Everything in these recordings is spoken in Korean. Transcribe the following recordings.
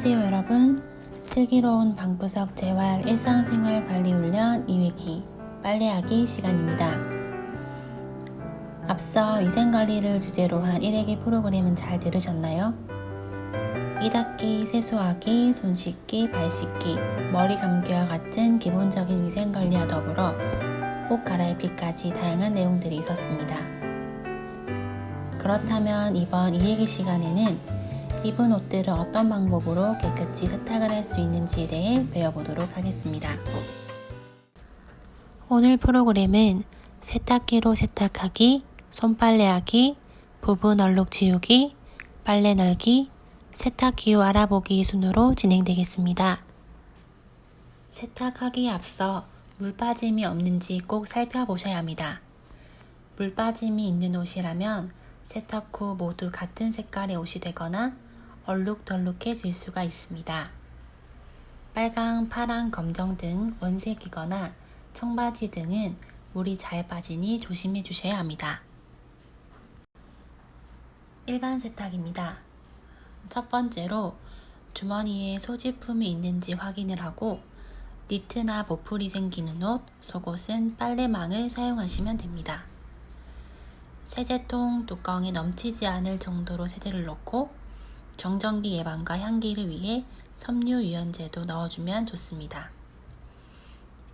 안녕하세요 여러분. 슬기로운 방구석 재활 일상생활 관리 훈련 2회기 빨래하기 시간입니다. 앞서 위생관리를 주제로 한 1회기 프로그램은 잘 들으셨나요? 이 닦기, 세수하기, 손 씻기, 발 씻기, 머리 감기와 같은 기본적인 위생관리와 더불어 옷 갈아입기까지 다양한 내용들이 있었습니다. 그렇다면 이번 2회기 시간에는 입은 옷들을 어떤 방법으로 깨끗이 세탁을 할 수 있는지에 대해 배워보도록 하겠습니다. 오늘 프로그램은 세탁기로 세탁하기, 손빨래하기, 부분 얼룩 지우기, 빨래 널기, 세탁기후 알아보기 순으로 진행되겠습니다. 세탁하기에 앞서 물 빠짐이 없는지 꼭 살펴보셔야 합니다. 물 빠짐이 있는 옷이라면 세탁 후 모두 같은 색깔의 옷이 되거나 얼룩덜룩해질 수가 있습니다. 빨강, 파랑, 검정 등 원색이거나 청바지 등은 물이 잘 빠지니 조심해 주셔야 합니다. 일반 세탁입니다. 첫 번째로 주머니에 소지품이 있는지 확인을 하고 니트나 보풀이 생기는 옷, 속옷은 빨래망을 사용하시면 됩니다. 세제통 뚜껑에 넘치지 않을 정도로 세제를 넣고 정전기 예방과 향기를 위해 섬유유연제도 넣어주면 좋습니다.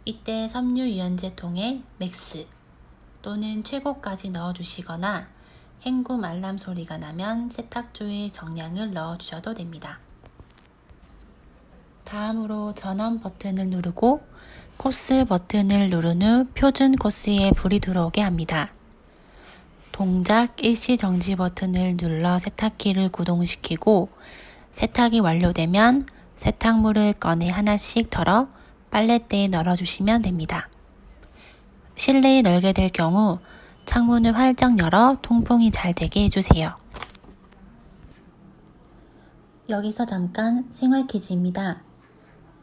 이때 섬유유연제 통에 맥스 또는 최고까지 넣어주시거나 헹굼 알람 소리가 나면 세탁조에 정량을 넣어주셔도 됩니다. 다음으로 전원 버튼을 누르고 코스 버튼을 누른 후 표준 코스에 불이 들어오게 합니다. 동작 일시 정지 버튼을 눌러 세탁기를 구동시키고 세탁이 완료되면 세탁물을 꺼내 하나씩 덜어 빨랫대에 널어주시면 됩니다. 실내에 널게 될 경우 창문을 활짝 열어 통풍이 잘 되게 해주세요. 여기서 잠깐 생활 퀴즈입니다.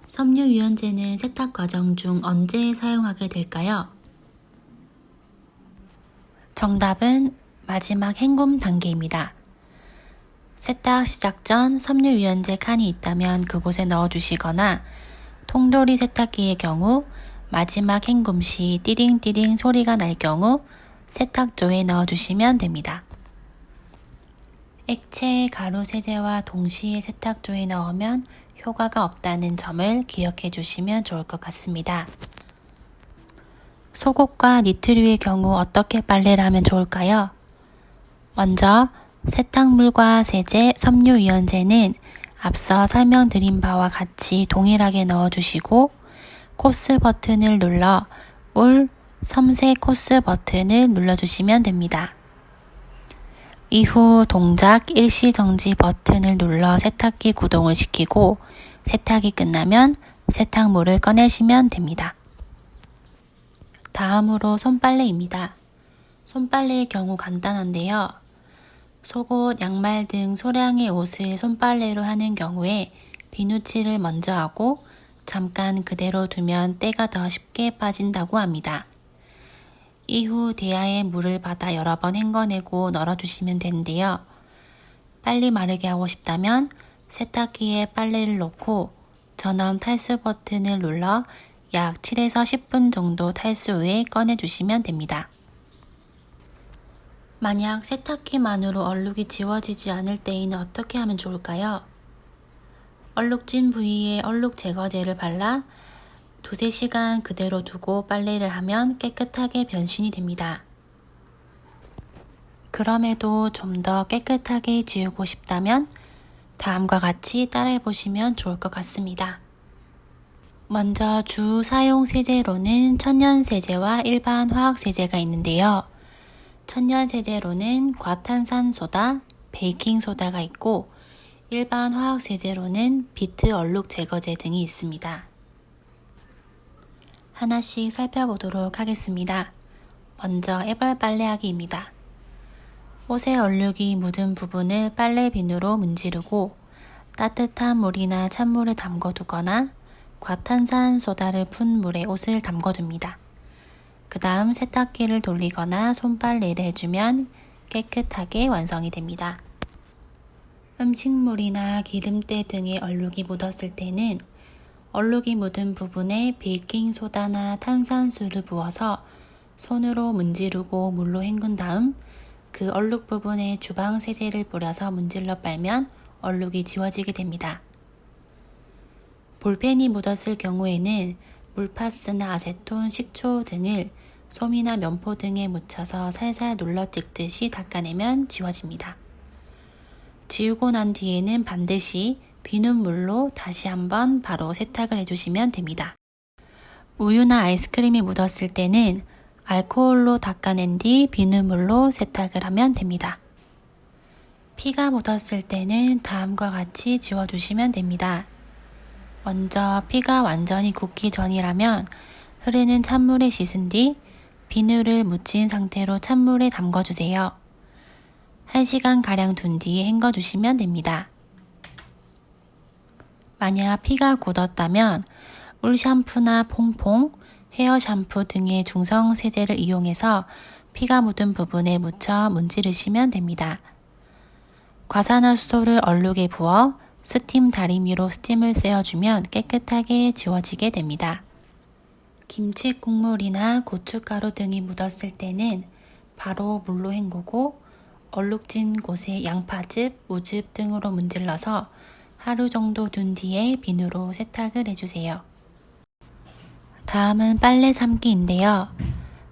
섬유유연제는 세탁 과정 중 언제 사용하게 될까요? 정답은 마지막 헹굼 단계입니다. 세탁 시작 전 섬유유연제 칸이 있다면 그곳에 넣어주시거나 통돌이 세탁기의 경우 마지막 헹굼 시 띠딩띠딩 소리가 날 경우 세탁조에 넣어주시면 됩니다. 액체 가루 세제와 동시에 세탁조에 넣으면 효과가 없다는 점을 기억해 주시면 좋을 것 같습니다. 속옷과 니트류의 경우 어떻게 빨래를 하면 좋을까요? 먼저 세탁물과 세제, 섬유유연제는 앞서 설명드린 바와 같이 동일하게 넣어주시고 코스 버튼을 눌러 울, 섬세 코스 버튼을 눌러주시면 됩니다. 이후 동작 일시정지 버튼을 눌러 세탁기 구동을 시키고 세탁이 끝나면 세탁물을 꺼내시면 됩니다. 다음으로 손빨래입니다. 손빨래의 경우 간단한데요. 속옷, 양말 등 소량의 옷을 손빨래로 하는 경우에 비누칠을 먼저 하고 잠깐 그대로 두면 때가 더 쉽게 빠진다고 합니다. 이후 대야에 물을 받아 여러 번 헹궈내고 널어주시면 되는데요. 빨리 마르게 하고 싶다면 세탁기에 빨래를 넣고 전원 탈수 버튼을 눌러 약 7에서 10분 정도 탈수 후에 꺼내주시면 됩니다. 만약 세탁기만으로 얼룩이 지워지지 않을 때에는 어떻게 하면 좋을까요? 얼룩진 부위에 얼룩 제거제를 발라 2-3시간 그대로 두고 빨래를 하면 깨끗하게 변신이 됩니다. 그럼에도 좀 더 깨끗하게 지우고 싶다면 다음과 같이 따라해 보시면 좋을 것 같습니다. 먼저 주 사용 세제로는 천연세제와 일반 화학세제가 있는데요. 천연세제로는 과탄산소다, 베이킹소다가 있고 일반 화학세제로는 비트 얼룩 제거제 등이 있습니다. 하나씩 살펴보도록 하겠습니다. 먼저 애벌 빨래하기입니다. 옷에 얼룩이 묻은 부분을 빨래비누로 문지르고 따뜻한 물이나 찬물에 담궈두거나 과탄산소다를 푼 물에 옷을 담궈둡니다. 그 다음 세탁기를 돌리거나 손빨래를 해주면 깨끗하게 완성이 됩니다. 음식물이나 기름때 등에 얼룩이 묻었을 때는 얼룩이 묻은 부분에 베이킹소다나 탄산수를 부어서 손으로 문지르고 물로 헹군 다음 그 얼룩 부분에 주방 세제를 뿌려서 문질러 빨면 얼룩이 지워지게 됩니다. 볼펜이 묻었을 경우에는 물파스나 아세톤, 식초 등을 솜이나 면포 등에 묻혀서 살살 눌러 뜯듯이 닦아내면 지워집니다. 지우고 난 뒤에는 반드시 비눗물로 다시 한번 바로 세탁을 해주시면 됩니다. 우유나 아이스크림이 묻었을 때는 알코올로 닦아낸 뒤 비눗물로 세탁을 하면 됩니다. 피가 묻었을 때는 다음과 같이 지워주시면 됩니다. 먼저 피가 완전히 굳기 전이라면 흐르는 찬물에 씻은 뒤 비누를 묻힌 상태로 찬물에 담궈주세요. 1시간가량 둔 뒤에 헹궈주시면 됩니다. 만약 피가 굳었다면 울 샴푸나 퐁퐁, 헤어 샴푸 등의 중성 세제를 이용해서 피가 묻은 부분에 묻혀 문지르시면 됩니다. 과산화수소를 얼룩에 부어 스팀 다리미로 스팀을 쐬어주면 깨끗하게 지워지게 됩니다. 김치 국물이나 고춧가루 등이 묻었을 때는 바로 물로 헹구고 얼룩진 곳에 양파즙, 무즙 등으로 문질러서 하루 정도 둔 뒤에 비누로 세탁을 해주세요. 다음은 빨래 삶기인데요.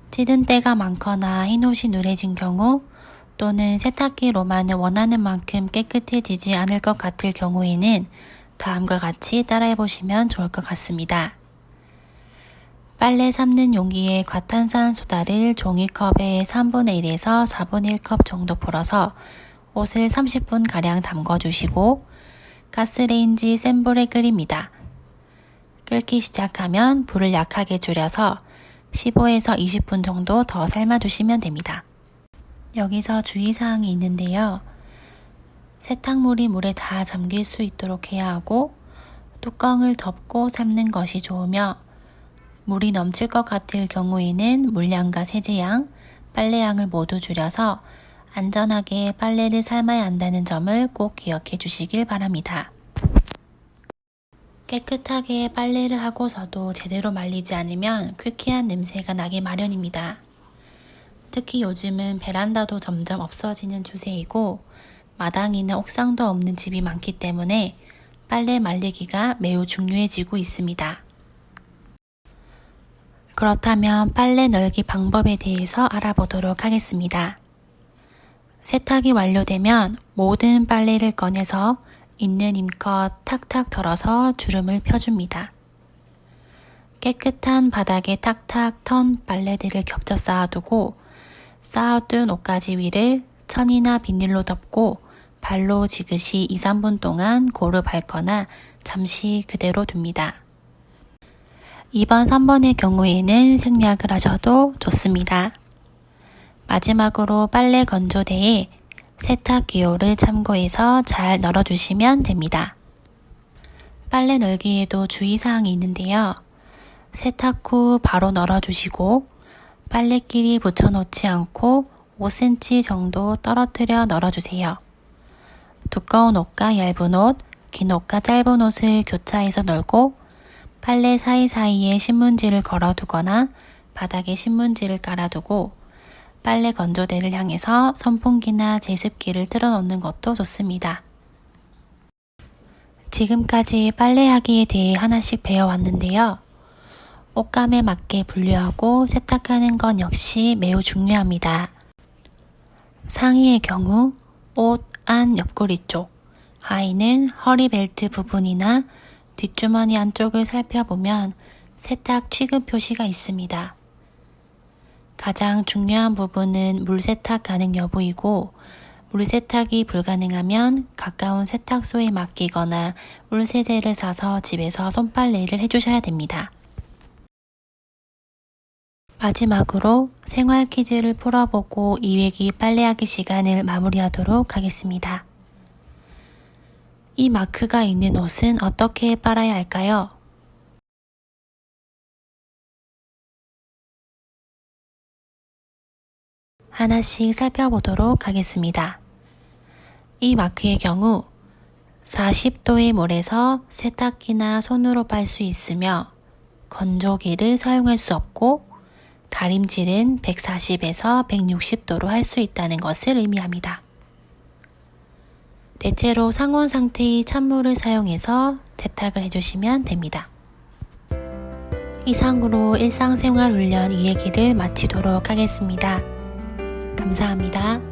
찌든 때가 많거나 흰옷이 누래진 경우 또는 세탁기로만은 원하는 만큼 깨끗해지지 않을 것 같을 경우에는 다음과 같이 따라해보시면 좋을 것 같습니다. 빨래 삶는 용기에 과탄산소다를 종이컵에 3분의 1에서 4분의 1컵 정도 풀어서 옷을 30분가량 담궈주시고 가스레인지 센 불에 끓입니다. 끓기 시작하면 불을 약하게 줄여서 15에서 20분 정도 더 삶아주시면 됩니다. 여기서 주의사항이 있는데요. 세탁물이 물에 다 잠길 수 있도록 해야 하고 뚜껑을 덮고 삶는 것이 좋으며 물이 넘칠 것 같을 경우에는 물량과 세제양, 빨래양을 모두 줄여서 안전하게 빨래를 삶아야 한다는 점을 꼭 기억해 주시길 바랍니다. 깨끗하게 빨래를 하고서도 제대로 말리지 않으면 퀴퀴한 냄새가 나기 마련입니다. 특히 요즘은 베란다도 점점 없어지는 추세이고 마당이나 옥상도 없는 집이 많기 때문에 빨래 말리기가 매우 중요해지고 있습니다. 그렇다면 빨래 널기 방법에 대해서 알아보도록 하겠습니다. 세탁이 완료되면 모든 빨래를 꺼내서 있는 힘껏 탁탁 털어서 주름을 펴줍니다. 깨끗한 바닥에 탁탁 턴 빨래들을 겹쳐 쌓아두고 쌓아둔 옷가지 위를 천이나 비닐로 덮고 발로 지그시 2-3분 동안 고루 밟거나 잠시 그대로 둡니다. 2번, 3번의 경우에는 생략을 하셔도 좋습니다. 마지막으로 빨래 건조대에 세탁 기호를 참고해서 잘 널어주시면 됩니다. 빨래 널기에도 주의사항이 있는데요. 세탁 후 바로 널어주시고 빨래끼리 붙여놓지 않고 5cm 정도 떨어뜨려 널어주세요. 두꺼운 옷과 얇은 옷, 긴 옷과 짧은 옷을 교차해서 널고 빨래 사이사이에 신문지를 걸어두거나 바닥에 신문지를 깔아두고 빨래 건조대를 향해서 선풍기나 제습기를 틀어놓는 것도 좋습니다. 지금까지 빨래하기에 대해 하나씩 배워왔는데요. 옷감에 맞게 분류하고 세탁하는 건 역시 매우 중요합니다. 상의의 경우 옷 안 옆구리 쪽, 하의는 허리 벨트 부분이나 뒷주머니 안쪽을 살펴보면 세탁 취급 표시가 있습니다. 가장 중요한 부분은 물세탁 가능 여부이고 물세탁이 불가능하면 가까운 세탁소에 맡기거나 물세제를 사서 집에서 손빨래를 해주셔야 됩니다. 마지막으로 생활 퀴즈를 풀어보고 2회기 빨래하기 시간을 마무리하도록 하겠습니다. 이 마크가 있는 옷은 어떻게 빨아야 할까요? 하나씩 살펴보도록 하겠습니다. 이 마크의 경우 40도의 물에서 세탁기나 손으로 빨 수 있으며 건조기를 사용할 수 없고 다림질은 140에서 160도로 할 수 있다는 것을 의미합니다. 대체로 상온 상태의 찬물을 사용해서 세탁을 해주시면 됩니다. 이상으로 일상생활 훈련 이 얘기를 마치도록 하겠습니다. 감사합니다.